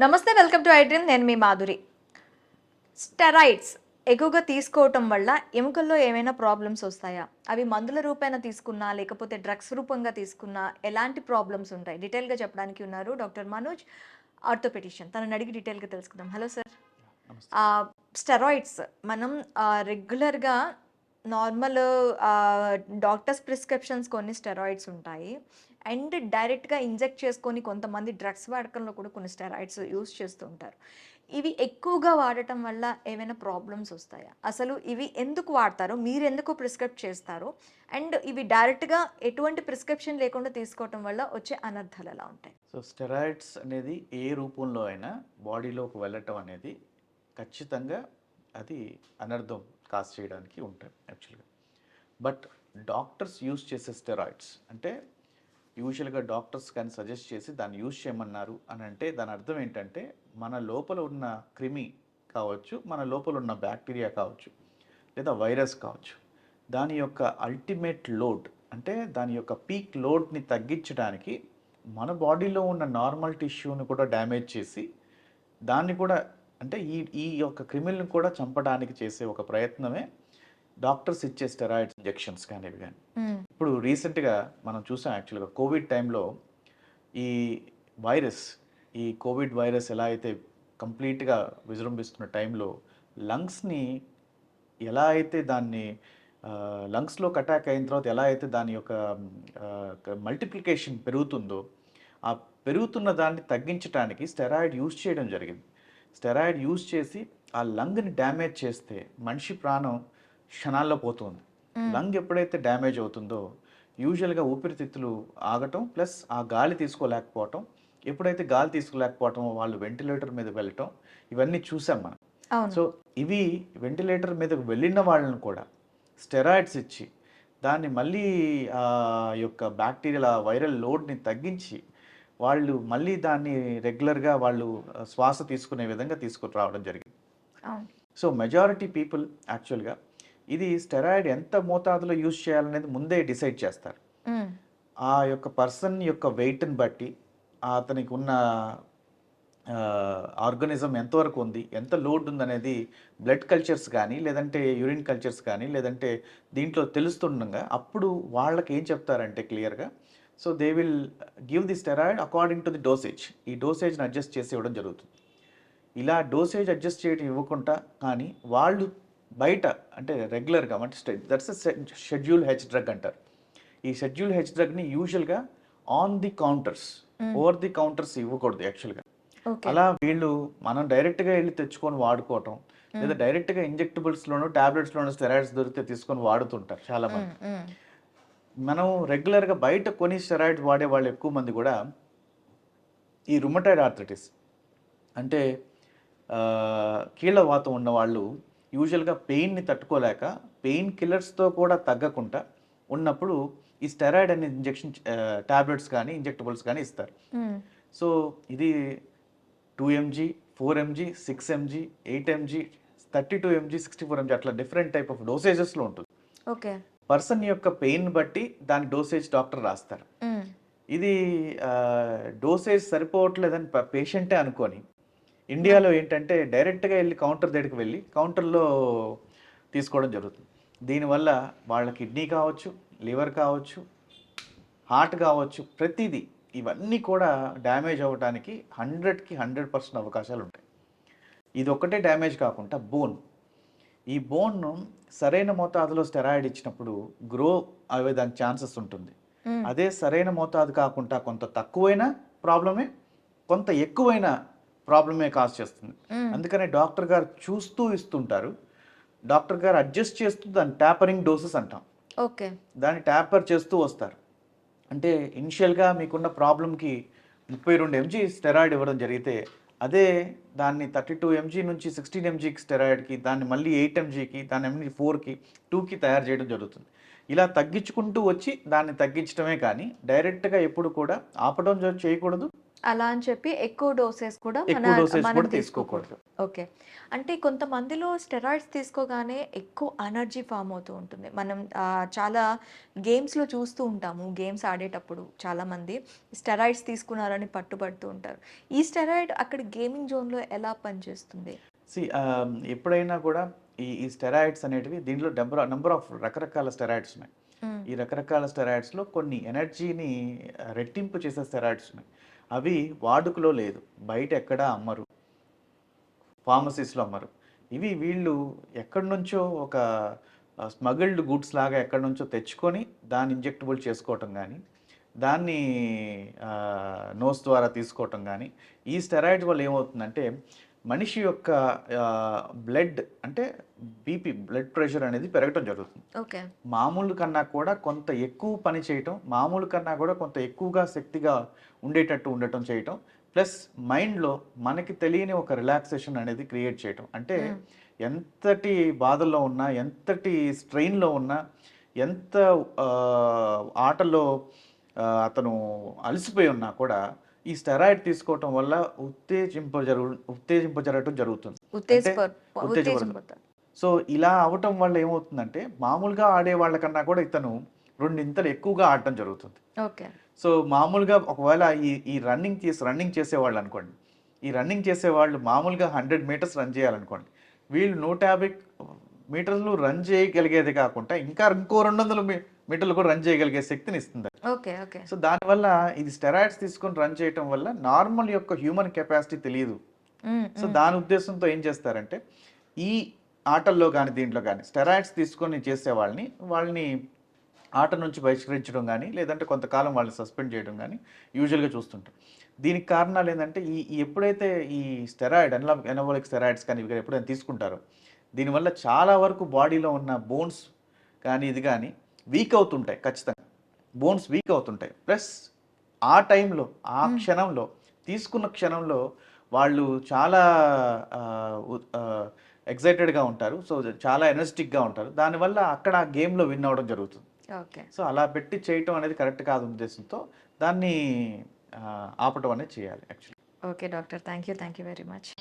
నమస్తే, welcome to iDream. నేను మీ Madhuri. Steroids ఎక్కువగా తీసుకోవటం వల్ల ఎముకల్లో ఏమైనా ప్రాబ్లమ్స్ వస్తాయా? అవి మందుల రూపేణ తీసుకున్నా, లేకపోతే డ్రగ్స్ రూపంగా తీసుకున్నా ఎలాంటి ప్రాబ్లమ్స్ ఉంటాయి? డీటెయిల్గా చెప్పడానికి ఉన్నారు డాక్టర్ మనోజ్, ఆర్థోపెడిషియన్. తనని అడిగి డీటెయిల్గా తెలుసుకుందాం. Hello sir. నమస్తే. స్టెరాయిడ్స్ మనం రెగ్యులర్గా నార్మల్ డాక్టర్స్ ప్రిస్క్రిప్షన్స్ కొన్ని స్టెరాయిడ్స్ ఉంటాయి. అండ్ డైరెక్ట్గా ఇంజెక్ట్ చేసుకొని కొంతమంది డ్రగ్స్ వాడకంలో కూడా కొన్ని స్టెరాయిడ్స్ యూస్ చేస్తూ ఉంటారు. ఇవి ఎక్కువగా వాడటం వల్ల ఏమైనా ప్రాబ్లమ్స్ వస్తాయా? అసలు ఇవి ఎందుకు వాడతారు? మీరు ఎందుకు ప్రిస్క్రైబ్ చేస్తారు? అండ్ ఇవి డైరెక్ట్గా ఎటువంటి ప్రిస్క్రిప్షన్ లేకుండా తీసుకోవటం వల్ల వచ్చే అనర్థాలు ఎలా ఉంటాయి? సో స్టెరాయిడ్స్ అనేది ఏ రూపంలో అయినా బాడీలోకి వెళ్ళటం అనేది ఖచ్చితంగా అది అనర్థం కాజ్ చేయడానికి ఉంటాయి యాక్చువల్గా. బట్ డాక్టర్స్ యూస్ చేసే స్టెరాయిడ్స్ అంటే యూజువల్గా డాక్టర్స్ కానీ సజెస్ట్ చేసి దాన్ని యూజ్ చేయమన్నారు అని అంటే దాని అర్థం ఏంటంటే మన లోపల ఉన్న క్రిమి కావచ్చు, మన లోపల ఉన్న బ్యాక్టీరియా కావచ్చు, లేదా వైరస్ కావచ్చు, దాని యొక్క అల్టిమేట్ లోడ్ అంటే దాని యొక్క పీక్ లోడ్ని తగ్గించడానికి మన బాడీలో ఉన్న నార్మల్ టిష్యూని కూడా డ్యామేజ్ చేసి దాన్ని కూడా అంటే ఈ ఈ యొక్క క్రిమిల్ని కూడా చంపడానికి చేసే ఒక ప్రయత్నమే డాక్టర్స్ ఇచ్చే స్టెరాయిడ్స్ ఇంజెక్షన్స్ కానీ ఇవి కానీ. ఇప్పుడు రీసెంట్గా మనం చూసాం యాక్చువల్గా కోవిడ్ టైంలో ఈ కోవిడ్ వైరస్ ఎలా అయితే కంప్లీట్గా విజృంభిస్తున్న టైంలో లంగ్స్ని ఎలా అయితే దాన్ని లంగ్స్లోకి అటాక్ అయిన తర్వాత ఎలా అయితే దాని యొక్క మల్టిప్లికేషన్ పెరుగుతుందో ఆ పెరుగుతున్న దాన్ని తగ్గించడానికి స్టెరాయిడ్ యూజ్ చేయడం జరిగింది. స్టెరాయిడ్ యూజ్ చేసి ఆ లంగ్ని డ్యామేజ్ చేస్తే మనిషి ప్రాణం క్షణాల్లో పోతుంది. లంగ్ ఎప్పుడైతే డ్యామేజ్ అవుతుందో యూజువల్గా ఊపిరితిత్తులు ఆగటం ప్లస్ ఆ గాలి తీసుకోలేకపోవటం, ఎప్పుడైతే గాలి తీసుకోలేకపోవటం వాళ్ళు వెంటిలేటర్ మీద వెళ్ళటం ఇవన్నీ చూసాం మనం. సో ఇవి వెంటిలేటర్ మీదకు వెళ్ళిన వాళ్ళని కూడా స్టెరాయిడ్స్ ఇచ్చి దాన్ని మళ్ళీ ఆ యొక్క బ్యాక్టీరియల్ వైరల్ లోడ్ని తగ్గించి వాళ్ళు మళ్ళీ దాన్ని రెగ్యులర్గా వాళ్ళు శ్వాస తీసుకునే విధంగా తీసుకుని రావడం జరిగింది. సో మెజారిటీ పీపుల్ యాక్చువల్గా ఇది స్టెరాయిడ్ ఎంత మోతాదులో యూజ్ చేయాలనేది ముందే డిసైడ్ చేస్తారు. ఆ యొక్క పర్సన్ యొక్క వెయిట్ని బట్టి అతనికి ఉన్న ఆర్గానిజం ఎంతవరకు ఉంది, ఎంత లోడ్ ఉందనేది బ్లడ్ కల్చర్స్ కానీ లేదంటే యూరిన్ కల్చర్స్ కానీ లేదంటే దీంట్లో తెలుస్తుండగా అప్పుడు వాళ్ళకి ఏం చెప్తారంటే క్లియర్గా so they will give the steroid according to the dosage. ఈ డోసేజ్ని అడ్జస్ట్ చేసి ఇవ్వడం జరుగుతుంది. ఇలా డోసేజ్ అడ్జస్ట్ చేయడం ఇవ్వకుండా కానీ వాళ్ళు బయట అంటే రెగ్యులర్గా అంటే దట్స్ షెడ్యూల్ హెచ్ డ్రగ్ అంటారు. ఈ షెడ్యూల్ హెచ్ డ్రగ్ని యూజువల్గా on the counters over the counters ఇవ్వకూడదు యాక్చువల్గా. అలా వీళ్ళు మనం డైరెక్ట్గా వెళ్ళి తెచ్చుకొని వాడుకోవటం లేదా డైరెక్ట్గా ఇంజెక్టబుల్స్లోనూ ట్యాబ్లెట్స్లోనూ స్టెరాయిడ్స్ దొరికితే తీసుకొని వాడుతుంటారు చాలామంది. మనం రెగ్యులర్గా బయట కొని స్టెరాయిడ్స్ వాడే వాళ్ళు ఎక్కువ మంది కూడా ఈ రుమటాయిడ్ ఆర్థరైటిస్ అంటే కీళ్ళ వాతం ఉన్న వాళ్ళు యూజువల్గా పెయిన్ని తట్టుకోలేక పెయిన్ కిల్లర్స్తో కూడా తగ్గకుండా ఉన్నప్పుడు ఈ స్టెరాయిడ్ అనే ఇంజెక్షన్ ట్యాబ్లెట్స్ కానీ ఇంజెక్టబుల్స్ కానీ ఇస్తారు. సో ఇది 2 mg, 4 mg, 6 mg, 8 mg, 32 mg, 64 mg అట్లా డిఫరెంట్ టైప్ ఆఫ్ డోసేజెస్లో ఉంటుంది. ఓకే. పర్సన్ యొక్క పెయిన్ బట్టి దాని డోసేజ్ డాక్టర్ రాస్తారు. ఇది డోసేజ్ సరిపోవట్లేదని పేషెంటే అనుకొని ఇండియాలో ఏంటంటే డైరెక్ట్గా వెళ్ళి కౌంటర్ దగ్గరికి వెళ్ళి కౌంటర్లో తీసుకోవడం జరుగుతుంది. దీనివల్ల వాళ్ళ కిడ్నీ కావచ్చు, లివర్ కావచ్చు, హార్ట్ కావచ్చు, ప్రతిదీ ఇవన్నీ కూడా డ్యామేజ్ అవ్వడానికి 100కి 100% అవకాశాలు ఉంటాయి. ఇది ఒక్కటే డ్యామేజ్ కాకుండా ఈ బోన్ను సరైన మోతాదులో స్టెరాయిడ్ ఇచ్చినప్పుడు గ్రో అయ్యేదానికి ఛాన్సెస్ ఉంటుంది. అదే సరైన మోతాదు కాకుండా కొంత తక్కువైన ప్రాబ్లమే, కొంత ఎక్కువైన ప్రాబ్లమే కాజ్ చేస్తుంది. అందుకనే డాక్టర్ గారు చూస్తూ ఇస్తుంటారు. డాక్టర్ గారు అడ్జస్ట్ చేస్తూ దాన్ని ట్యాపరింగ్ డోసెస్ అంటాం. ఓకే. దాన్ని ట్యాపర్ చేస్తూ వస్తారు. అంటే ఇనిషియల్గా మీకున్న ప్రాబ్లంకి 32 mg స్టెరాయిడ్ ఇవ్వడం జరిగితే అదే దాన్ని 32 mg నుంచి 16 mg స్టెరాయిడ్కి, దాన్ని మళ్ళీ 8 mgకి, దాన్ని 4కి, 2కి తయారు చేయడం జరుగుతుంది. ఇలా తగ్గించుకుంటూ వచ్చి దాన్ని తగ్గించడమే కానీ డైరెక్ట్గా ఎప్పుడు కూడా ఆపడం చేయకూడదు, అలా అని చెప్పి ఎక్కువ డోసెస్ కూడా ఎక్కువ డోసేజ్ మనం కూడా తీసుకోకూడదు. తీసుకోకూడదు. ఓకే. అంటే కొంతమందిలో స్టెరాయిడ్స్ తీసుకోగానే ఎక్కువ ఎనర్జీ ఫార్మ్ అవుతూ ఉంటుంది. మనం చాలా గేమ్స్‌లో చూస్తూ ఉంటాము. గేమ్స్ ఆడేటప్పుడు చాలామంది స్టెరాయిడ్స్ తీసుకున్నారని పట్టుబడుతూ ఉంటారు. ఈ స్టెరాయిడ్ అక్కడ గేమింగ్ జోన్‌లో ఎలా పనిచేస్తుంది? ఎప్పుడైనా కూడా ఈ స్టెరాయిడ్స్ అనేటివి దీంట్లో నంబర్ ఆఫ్ రకరకాల స్టెరాయిడ్స్ ఉన్నాయి. హ్మ్. ఈ రకరకాల స్టెరాయిడ్స్‌లో కొన్ని ఎనర్జీని రెట్టింపు చేసే స్టెరాయిడ్స్ ఉన్నాయి. అవి వాడుకలో లేదు. బయట ఎక్కడా అమ్మరు. ఫార్మసీస్‌లో అమ్మరు. ఇవి వీళ్ళు ఎక్కడి నుంచో ఒక స్మగిల్డ్ గూడ్స్ లాగా ఎక్కడి నుంచో తెచ్చుకొని దాన్ని ఇంజెక్టబుల్ చేసుకోవటం గానీ, దాన్ని నోస్ ద్వారా తీసుకోవటం గానీ, ఈ స్టెరాయిడ్స్ వల్ల ఏమవుతుందంటే మనిషి యొక్క బ్లడ్ అంటే బ్లడ్ ప్రెషర్ అనేది పెరగటం జరుగుతుంది. ఓకే. మామూలు కన్నా కూడా కొంత ఎక్కువ పని చేయటం, మామూలు కన్నా కూడా కొంత ఎక్కువగా శక్తిగా ఉండేటట్టు ఉండటం చేయటం, ప్లస్ మైండ్‌లో మనకి తెలియని ఒక రిలాక్సేషన్ అనేది క్రియేట్ చేయటం. అంటే హ్మ్. ఎంతటి బాధల్లో ఉన్నా, ఎంతటి స్ట్రెయిన్‌లో ఉన్నా, ఎంత ఆటలో అతను అలసిపోయి ఉన్నా కూడా ఈ స్టెరాయిడ్ తీసుకోవటం వల్ల ఉత్తేజింపజరగటం జరుగుతుంది. అంటే ఉత్తేజపడుతుంది. ఉత్తేజపడతారు. సో, ఇలా అవ్వటం వల్ల ఏమవుతుందంటే, మామూలుగా ఆడే వాళ్ళకన్నా కూడా ఇతను రెండింతలు ఎక్కువగా ఆడటం జరుగుతుంది. ఓకే. సో, మామూలుగా ఒకవేళ ఈ రన్నింగ్ చేసేవాళ్ళనుకోండి. ఈ రన్నింగ్ చేసేవాళ్ళు మామూలుగా 100 మీటర్స్ రన్ చేయాలనుకోండి. వీళ్ళు 150 మీటర్లు రన్ చేయగలిగేది కాకుండా ఇంకో 200 మీటర్లు కూడా రన్ చేయగలిగే శక్తిని ఇస్తుంది. ఓకే. ఓకే. సో, దానివల్ల ఇది స్టెరాయిడ్స్ తీసుకొని రన్ చేయటం వల్ల నార్మల్ యొక్క హ్యూమన్ కెపాసిటీ తెలీదు. హ్మ్. సో, హ్మ్. దాని ఉద్దేశంతో ఏం చేస్తారంటే, ఈ ఆటల్లో గానీ, దీంట్లో గానీ స్టెరాయిడ్స్ తీసుకొని చేసే వాళ్ళని ఆట నుంచి బహిష్కరించడం గానీ, లేదంటే కొంతకాలం వాళ్ళని సస్పెండ్ చేయడం గానీ యూజువల్‌గా చూస్తుంటాం. దీనికి కారణాలేందంటే, ఈ ఎప్పుడైతే ఈ స్టెరాయిడ్ ఎనబోలిక్ స్టెరాయిడ్స్ కానీ, ఇవి ఎప్పుడైనా తీసుకుంటారో, దీనివల్ల చాలా వరకు బాడీలో ఉన్న బోన్స్ కానీ, ఇది గానీ వీక్ అవుతుంటాయి ఖచ్చితంగా. బోన్స్ వీక్ అవుతుంటాయి. ప్లస్ ఆ టైంలో, ఆ హ్మ్. క్షణంలో, తీసుకున్న క్షణంలో వాళ్ళు చాలా ఎక్సైటెడ్‌గా ఉంటారు. సో, చాలా ఎనర్జిటిక్‌గా ఉంటారు. దానివల్ల అక్కడ ఆ గేమ్‌లో విన్ అవ్వడం జరుగుతుంది. ఓకే. సో, అలా పెట్టి చేయటం అనేది కరెక్ట్ కాదు ఉద్దేశంతో దాన్ని ఆపటం అనేది చేయాలి actually. Okay doctor. Thank you. Thank you very much.